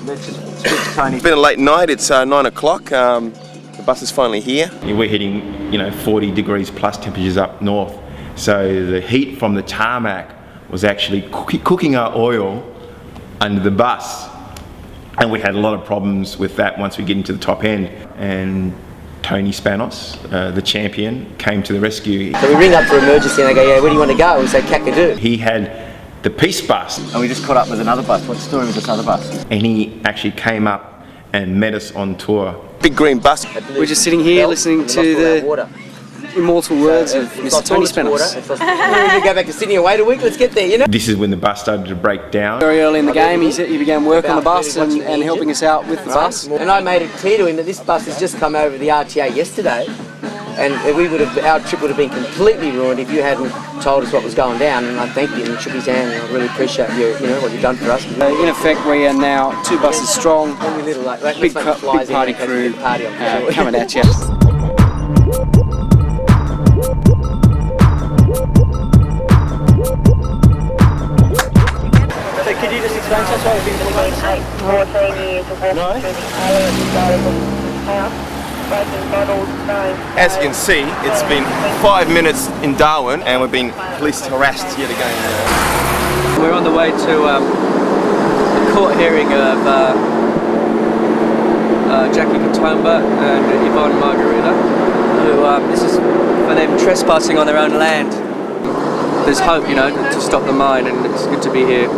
Let's just speak to Tony. It's been a late night. It's 9 o'clock. The bus is finally here. We're hitting, 40 degrees plus temperatures up north. So the heat from the tarmac was actually cooking our oil under the bus. And we had a lot of problems with that once we get into the top end. And Tony Spanos, the champion, came to the rescue. So we ring up for emergency and they go, yeah, where do you want to go? We say, Kakadu. He had the peace bus. And we just caught up with another bus. What's the story with this other bus? And he actually came up and met us on tour. Big green bus. We're just sitting here listening to the immortal words of Mr. Tony Spanos. We go back to Sydney and wait a week, let's get there, This is when the bus started to break down. Very early in the game, he began work on the bus and helping us out with the bus. And I made it clear to him that this bus has just come over the RTA yesterday, and our trip would have been completely ruined if you hadn't told us what was going down. And I thanked him and shook his hand, and I really appreciate what you've done for us. In effect, we are now 2 buses strong, big party crew coming at you. Could you just explain to us why we've been As you can see, it's been 5 minutes in Darwin and we've been police harassed yet again. We're on the way to a court hearing of Jackie Katomba and Yvonne Margarita, who this is for them trespassing on their own land. There's hope, to stop the mine, and it's good to be here.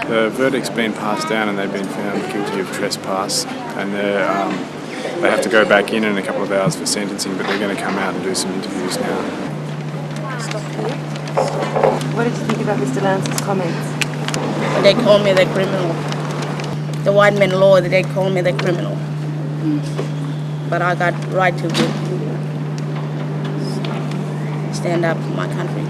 The verdict's been passed down and they've been found guilty of trespass, and they have to go back in a couple of hours for sentencing, but they're going to come out and do some interviews now. What did you think about Mr. Lance's comments? They call me the criminal. The white man law, they call me the criminal. But I got right to stand up for my country.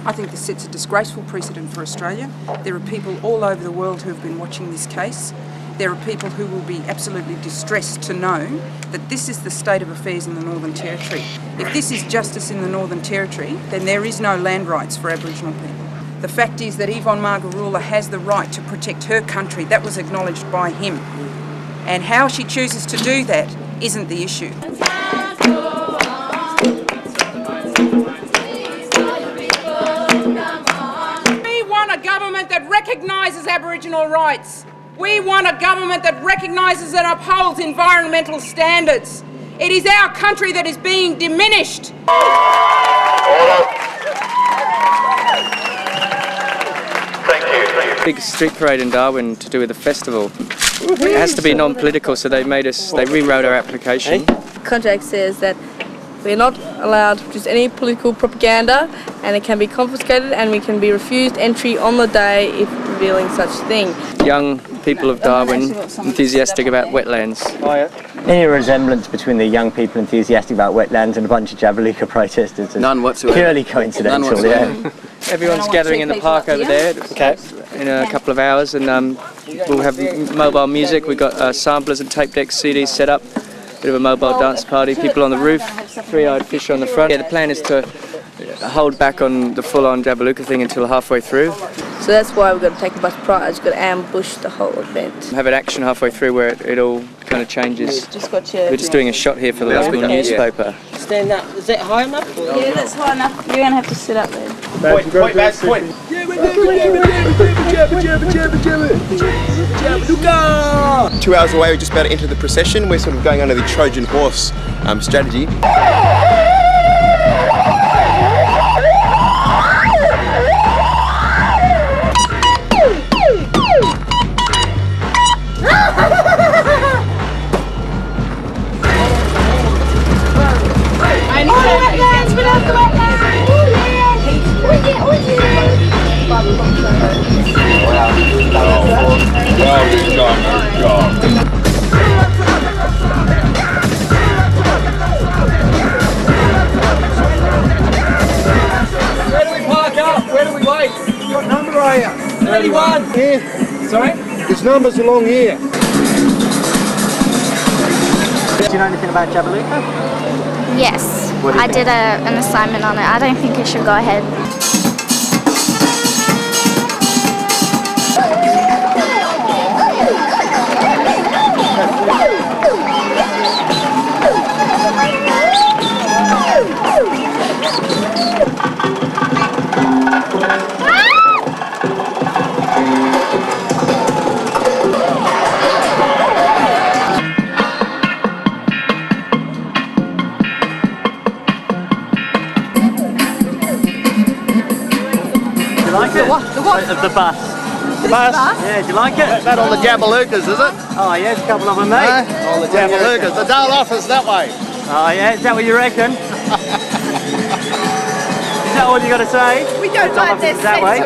I think this sets a disgraceful precedent for Australia. There are people all over the world who have been watching this case. There are people who will be absolutely distressed to know that this is the state of affairs in the Northern Territory. If this is justice in the Northern Territory, then there is no land rights for Aboriginal people. The fact is that Yvonne Margarita has the right to protect her country. That was acknowledged by him. And how she chooses to do that isn't the issue. We want a government that recognises Aboriginal rights. We want a government that recognises and upholds environmental standards. It is our country that is being diminished. Big street parade in Darwin to do with the festival. It has to be non-political, so they rewrote our application. The contract says that we're not allowed to produce any political propaganda, and it can be confiscated, and we can be refused entry on the day if revealing such thing. Young people of Darwin enthusiastic about wetlands. Any resemblance between the young people enthusiastic about wetlands and a bunch of Jabalika protesters? None whatsoever. Purely coincidental, None whatsoever. Everyone's gathering in the park over there in a couple of hours, and we'll have mobile music. We've got samplers and tape decks, CDs set up, bit of a mobile dance party, people on the roof, three-eyed fish on the front. Yeah, the plan is to hold back on the full-on Jabaluka thing until halfway through. So that's why we've got to take a bus prize, we've got to ambush the whole event. Have an action halfway through where it all kind of changes. We're just doing a shot here for the local newspaper. Stand up. Is that high enough? Yeah, that's high enough. You're going to have to sit up there. Point. 2 hours away, we're just about to enter the procession. We're sort of going under the Trojan horse strategy. Where do we park up? Where do we wait? What number are you? 31. Here. Sorry? There's numbers along here. Do you know anything about Jabiluka? Yes, What do you I think? did an assignment on it. I don't think it should go ahead. Do you like it? The what? The bus. The bus? Yeah, do you like it? That all the Jabilukas, is it? Oh yeah, there's a couple of them, mate. All the Jabilukas. The Dale office that way. Oh yeah, is that what you reckon? Is that all you got to say? We don't like their that way.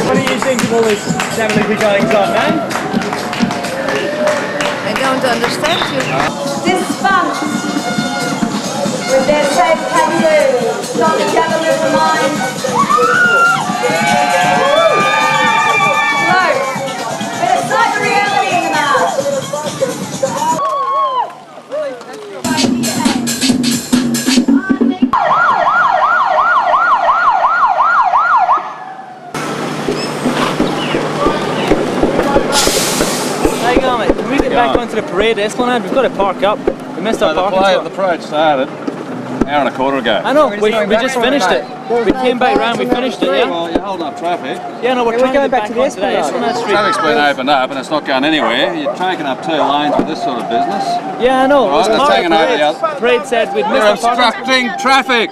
What do you think of all this Jabiluka goings on, man? I don't understand you. This bunch, with their safe kangaroo, from the Jabiluka mine. Look, but it's not the reality in the mouth. How you going, mate? Can we get back onto the parade Esplanade? We've got to park up. We missed our parking spot. The parade started an hour and a quarter ago. I know, we just finished it. We came back round, we finished it, yeah? Well, you're holding up traffic. Yeah, no, we're trying to get back onto that Esplanade Street. Traffic's been opened up and it's not going anywhere. You're taking up 2 lanes with this sort of business. Yeah, I know. Right, It was let's part take of it over the the parade. other- Parade said we'd You're missed our parking spot. obstructing traffic.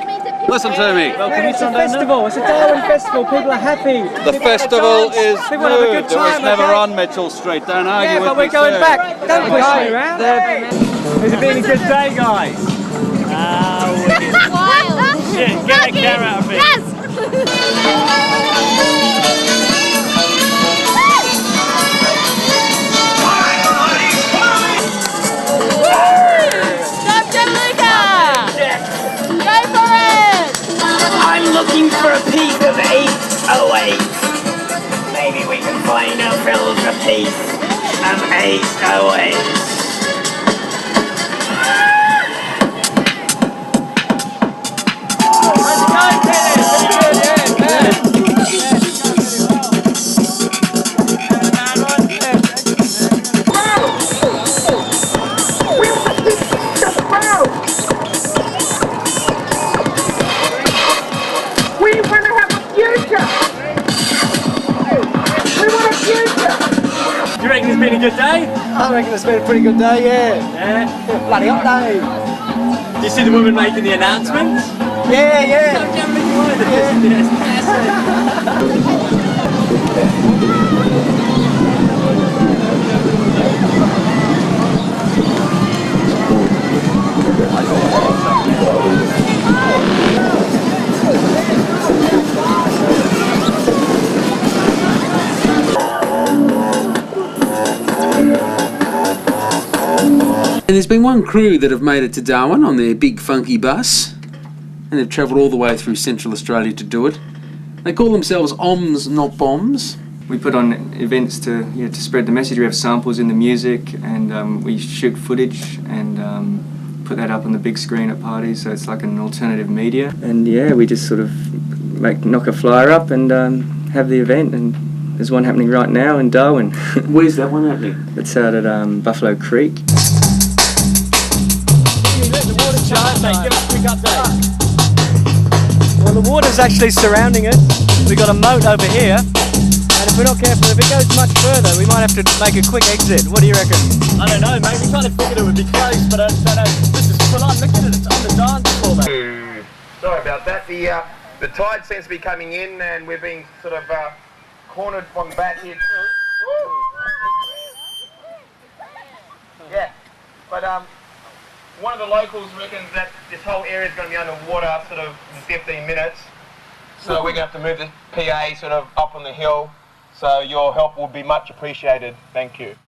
Listen to me. Well, it's a festival. It's a Darwin festival. People are happy. The People have a festival dance. is People have a good moved. It was time. never okay? on Mitchell Street. Don't argue Yeah, with but me, we're going sir. back. Don't push me around. Has it been a good day, guys? Shit, get a camera out of it. Stop Jabiluka! Go for it! I'm looking for a piece of 808. Maybe we can find ourselves a piece of 808. We want to have a future. We want a future. Do you reckon it's been a good day? I reckon it's been a pretty good day, yeah. Yeah. Bloody hot day. Do you see the woman making the announcements? Yeah, yeah. And there's been one crew that have made it to Darwin on their big funky bus, and they've travelled all the way through Central Australia to do it. They call themselves OMS, not bombs. We put on events to spread the message. We have samples in the music, and we shoot footage and put that up on the big screen at parties. So it's like an alternative media. And yeah, we just sort of knock a flyer up and have the event. And there's one happening right now in Darwin. Where's that one happening? It's out at Buffalo Creek. Let the water Give us a quick update. Well, the water's actually surrounding it. We've got a moat over here, and if we're not careful, if it goes much further, we might have to make a quick exit. What do you reckon? I don't know, mate. We kind of figured it would be close, but I don't know. This is full on. Look at it. It's on the dance floor, mate. Sorry about that. The tide seems to be coming in, and we're being sort of cornered from the back here. Yeah, but one of the locals reckons that this whole area is going to be underwater sort of in 15 minutes. So we're going to have to move the PA sort of up on the hill. So your help will be much appreciated. Thank you.